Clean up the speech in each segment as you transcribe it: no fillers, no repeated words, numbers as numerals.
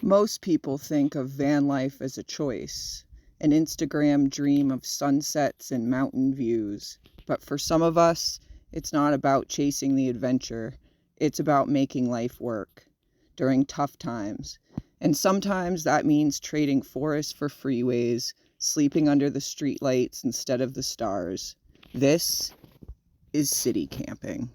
Most people think of van life as a choice, an Instagram dream of sunsets and mountain views. But for some of us, it's not about chasing the adventure. It's about making life work during tough times. And sometimes that means trading forests for freeways, sleeping under the streetlights instead of the stars. This is city camping.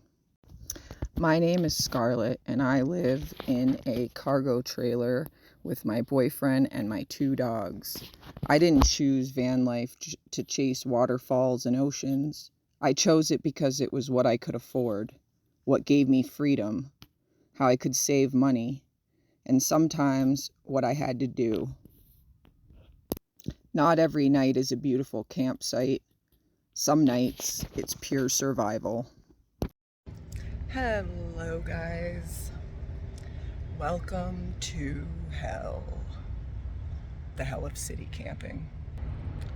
My name is Scarlett, and I live in a cargo trailer with my boyfriend and my 2 dogs. I didn't choose van life to chase waterfalls and oceans. I chose it because it was what I could afford, what gave me freedom, how I could save money, and sometimes what I had to do. Not every night is a beautiful campsite. Some nights it's pure survival. Hello guys, welcome to hell, the hell of city camping.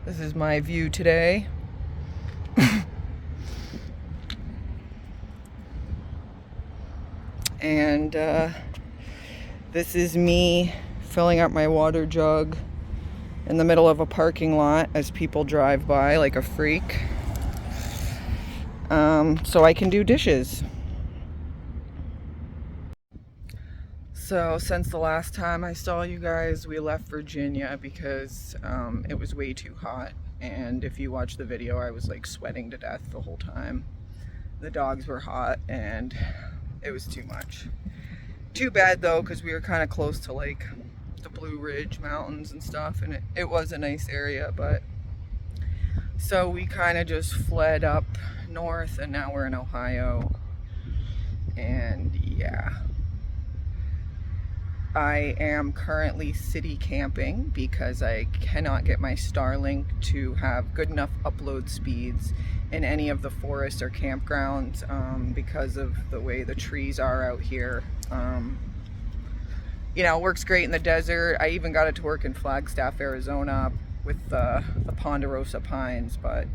This is my view today. And this is me filling up my water jug in the middle of a parking lot as people drive by like a freak, so I can do dishes. So since the last time I saw you guys, we left Virginia because it was way too hot. And if you watch the video, I was like sweating to death the whole time. The dogs were hot and it was too much. Too bad though, because we were kind of close to like the Blue Ridge Mountains and stuff. And it was a nice area, but so we kind of just fled up north and now we're in Ohio. And yeah. I am currently city camping because I cannot get my Starlink to have good enough upload speeds in any of the forests or campgrounds because of the way the trees are out here. You know, it works great in the desert. I even got it to work in Flagstaff, Arizona with the ponderosa pines, but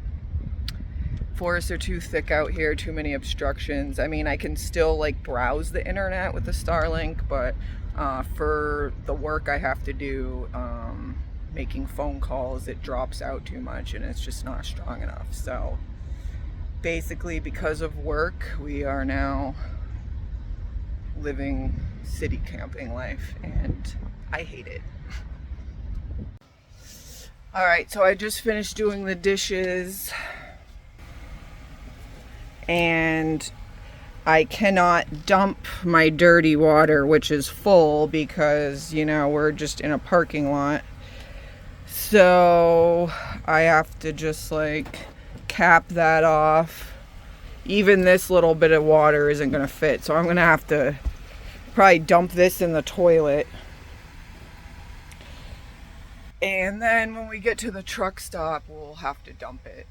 forests are too thick out here, too many obstructions. I mean, I can still like browse the internet with the Starlink, but for the work I have to do, making phone calls, it drops out too much and it's just not strong enough. So basically, because of work, we are now living city camping life and I hate it. All right, so I just finished doing the dishes and I cannot dump my dirty water, which is full because, you know, we're just in a parking lot. So I have to just like cap that off. Even this little bit of water isn't going to fit. So I'm going to have to probably dump this in the toilet. And then when we get to the truck stop, we'll have to dump it.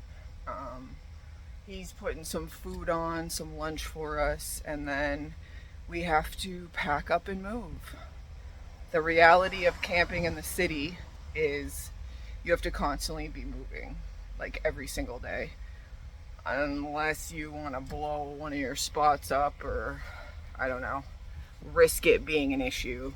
He's putting some food on, some lunch for us, and then we have to pack up and move. The reality of camping in the city is you have to constantly be moving, like every single day. Unless you want to blow one of your spots up or, I don't know, risk it being an issue.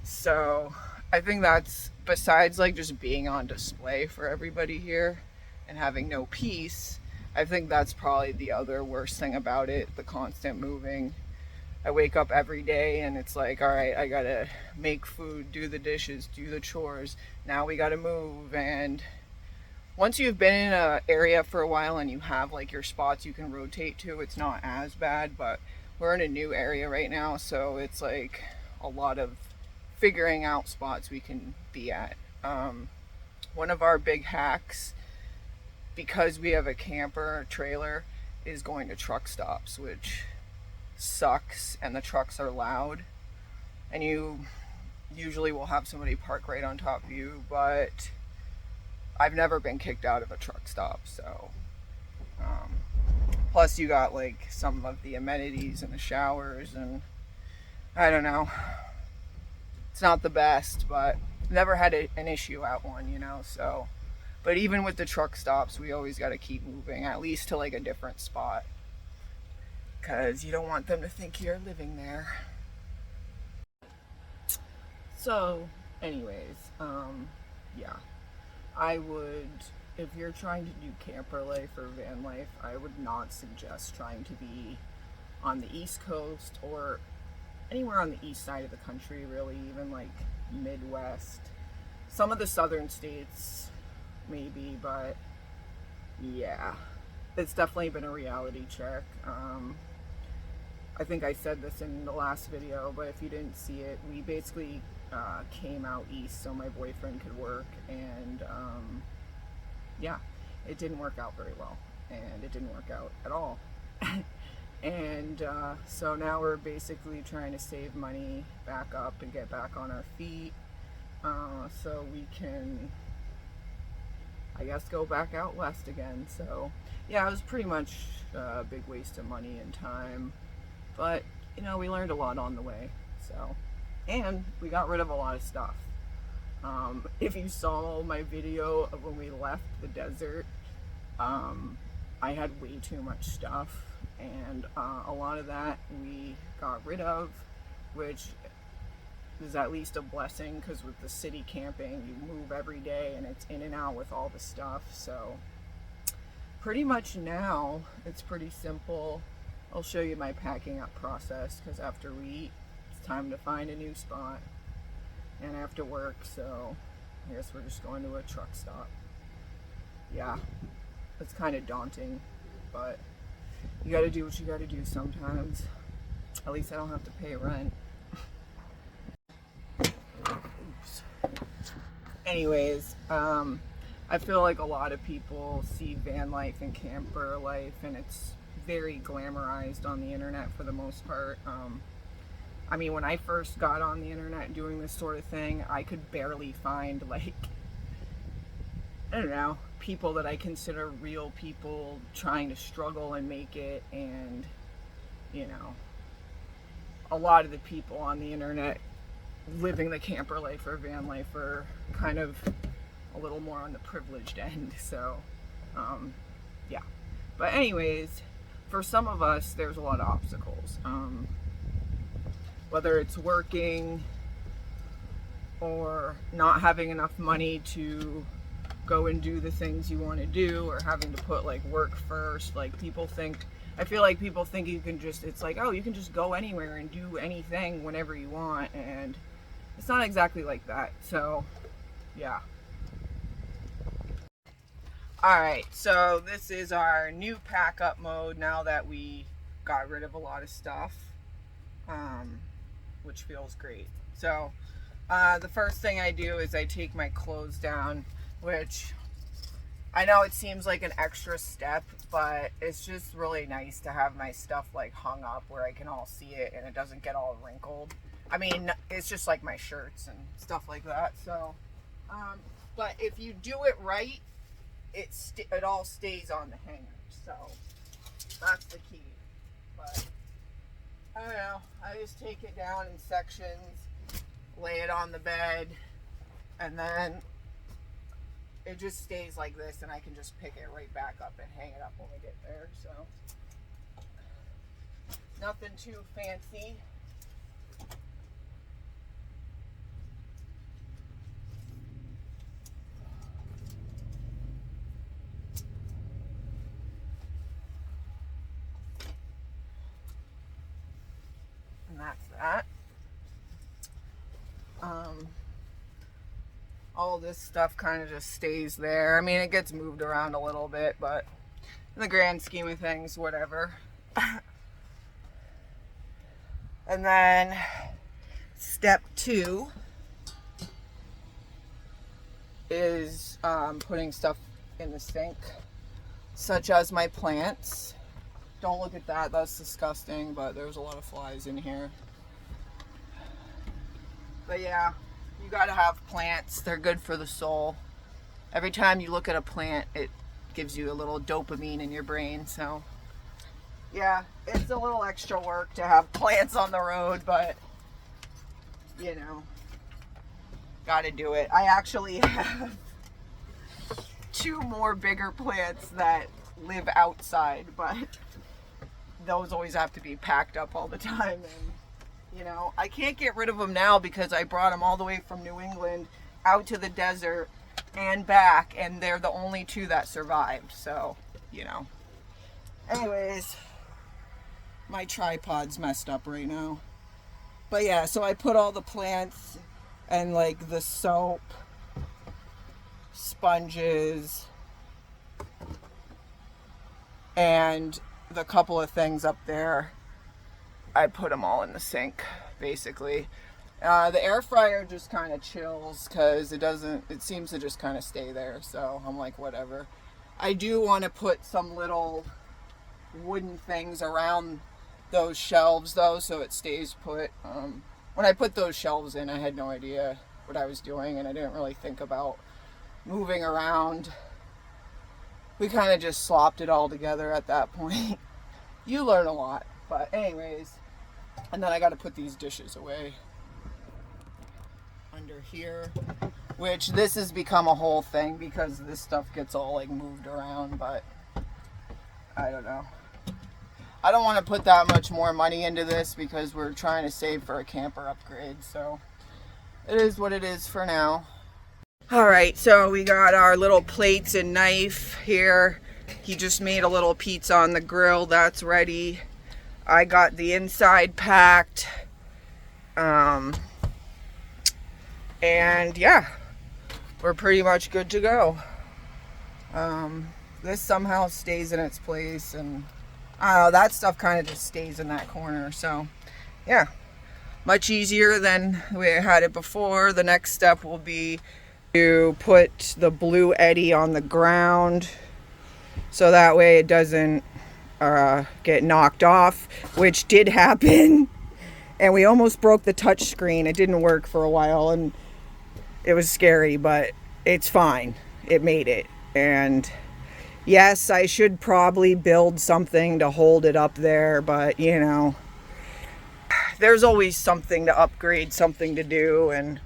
So I think that's, besides like just being on display for everybody here and having no peace, I think that's probably the other worst thing about it, the constant moving. I wake up every day and it's like, all right, I gotta make food, do the dishes, do the chores. Now we gotta move. And once you've been in an area for a while and you have like your spots you can rotate to, it's not as bad. But we're in a new area right now, so it's like a lot of figuring out spots we can be at. One of our big hacks, because we have a camper trailer, is going to truck stops, which sucks, and the trucks are loud and you usually will have somebody park right on top of you, but I've never been kicked out of a truck stop. So plus you got like some of the amenities and the showers, and I don't know, it's not the best, but never had an issue at one, you know. So but even with the truck stops, we always got to keep moving, at least to like a different spot, because you don't want them to think you're living there. So anyways, yeah, I would, if you're trying to do camper life or van life, I would not suggest trying to be on the East Coast or anywhere on the east side of the country, really, even like Midwest. Some of the southern states, maybe, but yeah, it's definitely been a reality check. I think I said this in the last video, but if you didn't see it, we basically came out east so my boyfriend could work, and yeah, it didn't work out very well, and it didn't work out at all. And so now we're basically trying to save money, back up, and get back on our feet, so we can, I guess, go back out west again. So yeah, it was pretty much a big waste of money and time, but you know, we learned a lot on the way. So, and we got rid of a lot of stuff. If you saw my video of when we left the desert, I had way too much stuff, and a lot of that we got rid of, which is at least a blessing, because with the city camping, you move every day and it's in and out with all the stuff. So pretty much now it's pretty simple. I'll show you my packing up process, because after we eat, it's time to find a new spot, and I have to work, so I guess we're just going to a truck stop. Yeah, it's kind of daunting, but you gotta do what you gotta do sometimes. At least I don't have to pay rent. Oops. Anyways, I feel like a lot of people see van life and camper life, and it's very glamorized on the internet for the most part. I mean, when I first got on the internet doing this sort of thing, I could barely find, like, I don't know, people that I consider real people trying to struggle and make it. And you know, a lot of the people on the internet living the camper life or van life are kind of a little more on the privileged end. So yeah, but anyways, for some of us there's a lot of obstacles, whether it's working or not having enough money to go and do the things you want to do, or having to put like work first. Like, people think, I feel like people think you can just, it's like, oh, you can just go anywhere and do anything whenever you want, and it's not exactly like that. So yeah. Alright, so this is our new pack up mode now that we got rid of a lot of stuff, which feels great. So the first thing I do is I take my clothes down, which I know it seems like an extra step, but it's just really nice to have my stuff like hung up where I can all see it and it doesn't get all wrinkled. I mean, it's just like my shirts and stuff like that. So but if you do it right, it all stays on the hanger. So that's the key. But I don't know, I just take it down in sections, lay it on the bed, and then it just stays like this, and I can just pick it right back up and hang it up when we get there. So nothing too fancy. And that's that. All this stuff kind of just stays there. I mean, it gets moved around a little bit, but in the grand scheme of things, whatever. And then step 2 is putting stuff in the sink, such as my plants. Don't look at that, that's disgusting, but there's a lot of flies in here. But yeah, you gotta have plants. They're good for the soul. Every time you look at a plant, it gives you a little dopamine in your brain. So yeah, it's a little extra work to have plants on the road, but you know, gotta do it. I actually have 2 more bigger plants that live outside, but those always have to be packed up all the time, and You know, I can't get rid of them now because I brought them all the way from New England out to the desert and back, and they're the only two that survived. So, you know. Anyways, my tripod's messed up right now. But yeah, so I put all the plants and like the soap, sponges, and the couple of things up there, I put them all in the sink, basically. The air fryer just kind of chills because it seems to just kind of stay there. So I'm like, whatever. I do want to put some little wooden things around those shelves though, so it stays put. When I put those shelves in, I had no idea what I was doing, and I didn't really think about moving around. We kind of just slopped it all together at that point. You learn a lot. But anyways, and then I got to put these dishes away under here, which this has become a whole thing because this stuff gets all like moved around, but I don't know. I don't want to put that much more money into this because we're trying to save for a camper upgrade, so it is what it is for now. Alright, so we got our little plates and knife here. He just made a little pizza on the grill. That's ready. I got the inside packed. And yeah, we're pretty much good to go. This somehow stays in its place, and that stuff kind of just stays in that corner. So yeah, much easier than we had it before. The next step will be to put the blue eddy on the ground so that way it doesn't get knocked off, which did happen, and we almost broke the touch screen. It didn't work for a while and it was scary, but it's fine. It made it. And yes, I should probably build something to hold it up there, but you know, there's always something to upgrade, something to do, and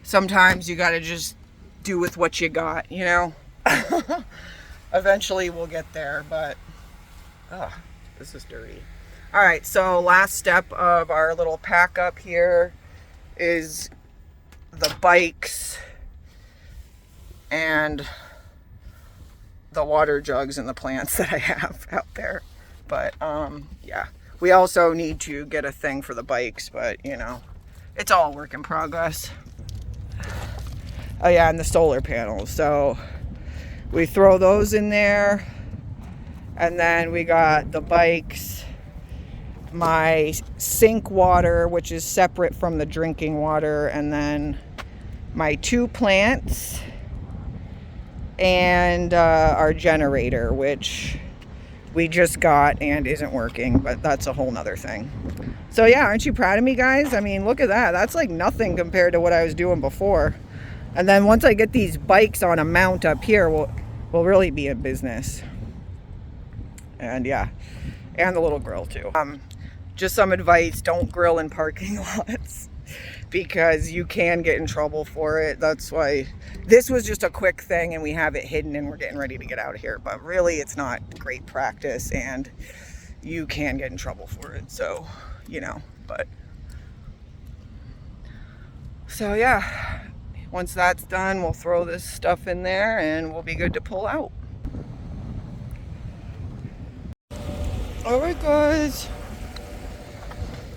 sometimes you gotta just do with what you got, you know. Eventually we'll get there, but this is dirty. All right, so last step of our little pack up here is the bikes and the water jugs and the plants that I have out there. But yeah, we also need to get a thing for the bikes, but you know, it's all work in progress. Oh yeah, and the solar panels. So we throw those in there, and then we got the bikes, my sink water, which is separate from the drinking water, and then my 2 plants, and our generator, which we just got and isn't working, but that's a whole nother thing. So yeah, aren't you proud of me, guys? I mean, look at that. That's like nothing compared to what I was doing before. And then once I get these bikes on a mount up here, we'll really be in business. And yeah, and the little grill too. Just some advice: don't grill in parking lots because you can get in trouble for it. That's why this was just a quick thing and we have it hidden and we're getting ready to get out of here. But really, it's not great practice and you can get in trouble for it. So, you know, but so yeah. Once that's done, we'll throw this stuff in there and we'll be good to pull out. All right, guys.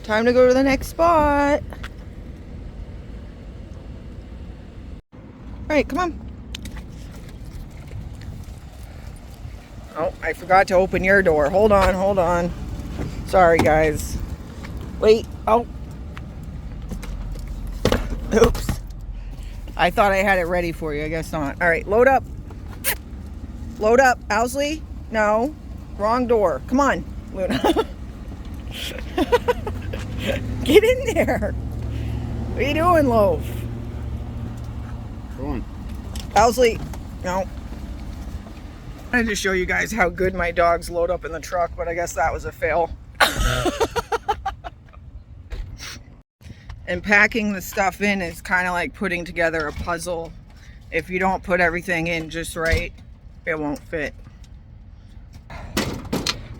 Time to go to the next spot. All right, come on. Oh, I forgot to open your door. Hold on. Sorry, guys. Wait. Oh. Oops. I thought I had it ready for you. I guess not. All right, load up. Load up. Owsley? No. Wrong door. Come on, Luna. Get in there. What are you doing, Loaf? Go on. Owsley? No. I wanted to show you guys how good my dogs load up in the truck, but I guess that was a fail. And packing the stuff in is kind of like putting together a puzzle. If you don't put everything in just right, it won't fit.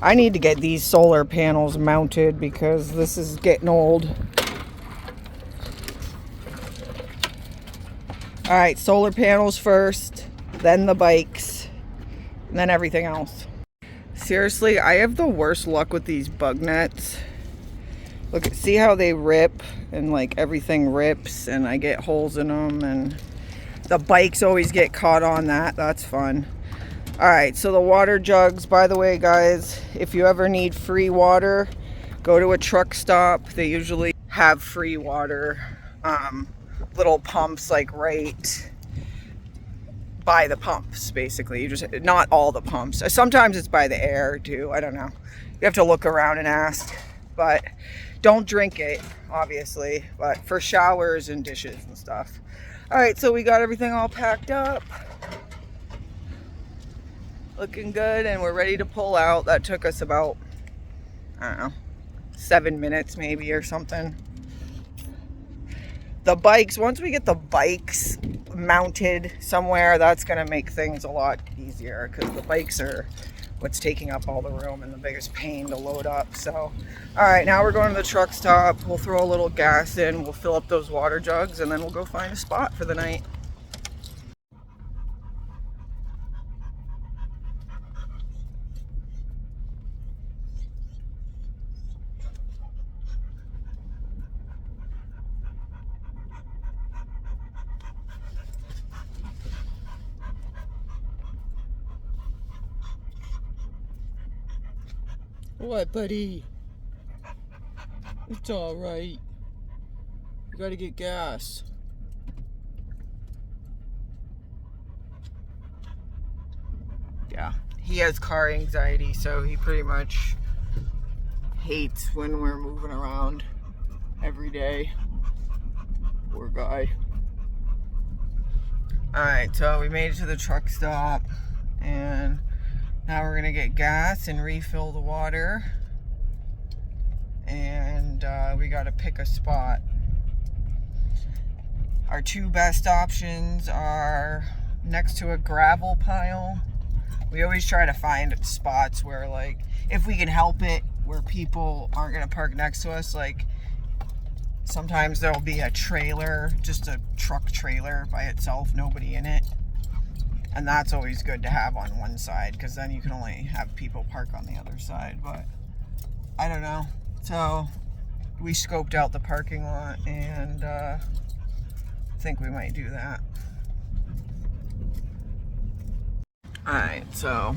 I need to get these solar panels mounted because this is getting old. All right, solar panels first, then the bikes, and then everything else. Seriously, I have the worst luck with these bug nets. Look, see how they rip and like everything rips and I get holes in them, and the bikes always get caught on that. That's fun. All right, so the water jugs, by the way, guys, if you ever need free water, go to a truck stop. They usually have free water, little pumps like right by the pumps, basically. You just, not all the pumps. Sometimes it's by the air too. I don't know. You have to look around and ask, but don't drink it, obviously, but for showers and dishes and stuff. All right, so we got everything all packed up. Looking good, and we're ready to pull out. That took us about, I don't know, 7 minutes maybe or something. The bikes, once we get the bikes mounted somewhere, that's gonna make things a lot easier, because the bikes are what's taking up all the room and the biggest pain to load up. So, all right, now we're going to the truck stop. We'll throw a little gas in, we'll fill up those water jugs, and then we'll go find a spot for the night. What, buddy? It's all right. You gotta get gas. Yeah, he has car anxiety, so he pretty much hates when we're moving around every day. Poor guy. Alright, so we made it to the truck stop, and now we're gonna get gas and refill the water, and we gotta pick a spot. Our two best options are next to a gravel pile. We always try to find spots where, like, if we can help it, where people aren't gonna park next to us. Like, sometimes there'll be a trailer, just a truck trailer by itself, nobody in it. And that's always good to have on one side, because then you can only have people park on the other side. But I don't know. So we scoped out the parking lot, and I think we might do that. Alright, so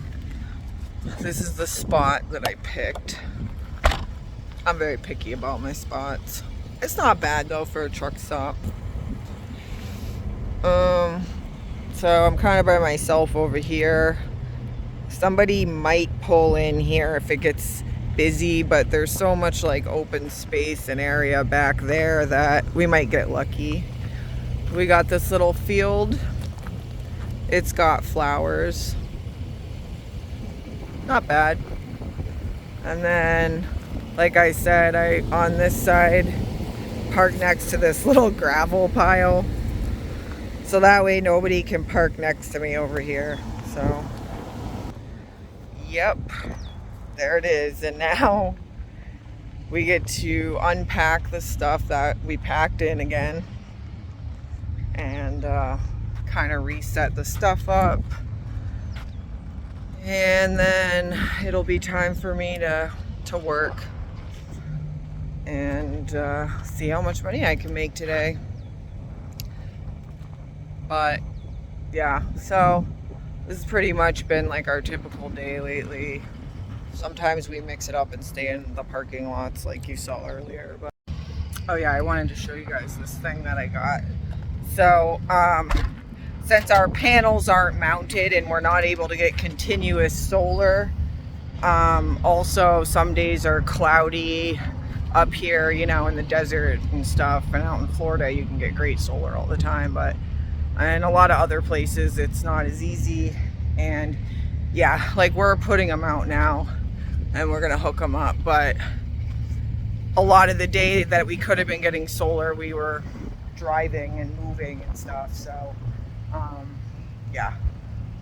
this is the spot that I picked. I'm very picky about my spots. It's not bad though for a truck stop. So I'm kind of by myself over here. Somebody might pull in here if it gets busy, but there's so much like open space and area back there that we might get lucky. We got this little field. It's got flowers. Not bad. And then, like I said, I on this side park next to this little gravel pile. So that way nobody can park next to me over here. So, yep, there it is. And now we get to unpack the stuff that we packed in again, and kind of reset the stuff up. And then it'll be time for me to work and see how much money I can make today. But yeah, so this has pretty much been like our typical day lately. Sometimes we mix it up and stay in the parking lots like you saw earlier. But oh yeah, I wanted to show you guys this thing that I got. So since our panels aren't mounted and we're not able to get continuous solar, also some days are cloudy up here, you know, in the desert and stuff, and out in Florida you can get great solar all the time, but in a lot of other places it's not as easy. And yeah, like we're putting them out now and we're gonna hook them up, but a lot of the day that we could have been getting solar, we were driving and moving and stuff. So yeah,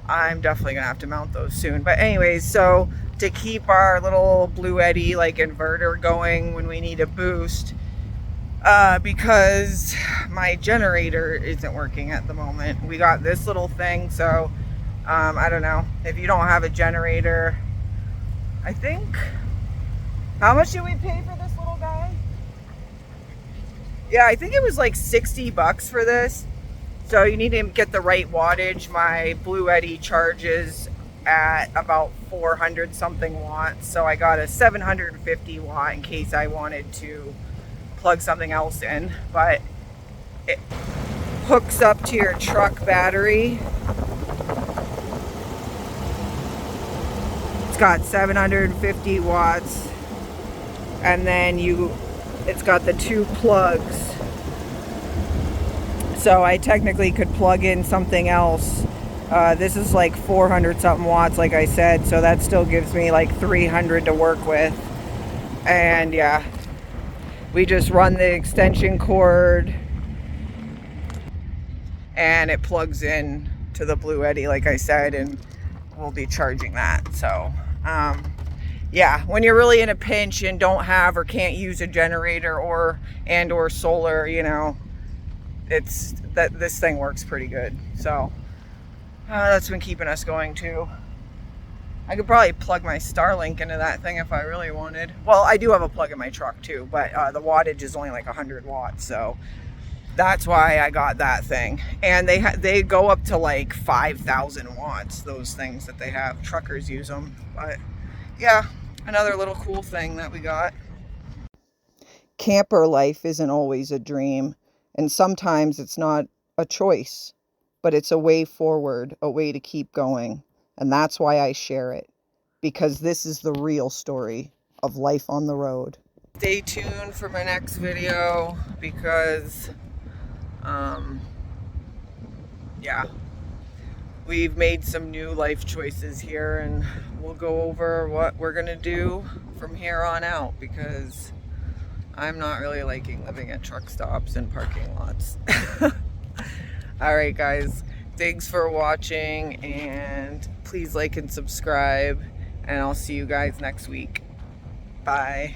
I'm definitely gonna have to mount those soon. But anyways, so to keep our little Blue Eddy like inverter going when we need a boost, because my generator isn't working at the moment. We got this little thing, so I don't know. If you don't have a generator, I think, how much did we pay for this little guy? Yeah, I think it was like 60 bucks for this. So you need to get the right wattage. My Blue Eddy charges at about 400 something watts. So I got a 750 watt in case I wanted to plug something else in. But it hooks up to your truck battery. It's got 750 watts. And then it's got the 2 plugs. So I technically could plug in something else. This is like 400 something watts, like I said, so that still gives me like 300 to work with. And yeah, we just run the extension cord and it plugs in to the Blue Eddy, like I said, and we'll be charging that. So yeah, when you're really in a pinch and don't have or can't use a generator or solar, you know, it's that this thing works pretty good. So that's been keeping us going too. I could probably plug my Starlink into that thing if I really wanted. Well, I do have a plug in my truck too, but the wattage is only like 100 watts, so that's why I got that thing. And they go up to like 5,000 watts, those things that they have. Truckers use them. But yeah, another little cool thing that we got. Camper life isn't always a dream, and sometimes it's not a choice, but it's a way forward, a way to keep going. And that's why I share it, because this is the real story of life on the road. Stay tuned for my next video because, yeah, we've made some new life choices here, and we'll go over what we're gonna do from here on out, because I'm not really liking living at truck stops and parking lots. Alright guys, thanks for watching, and please like and subscribe, and I'll see you guys next week. Bye.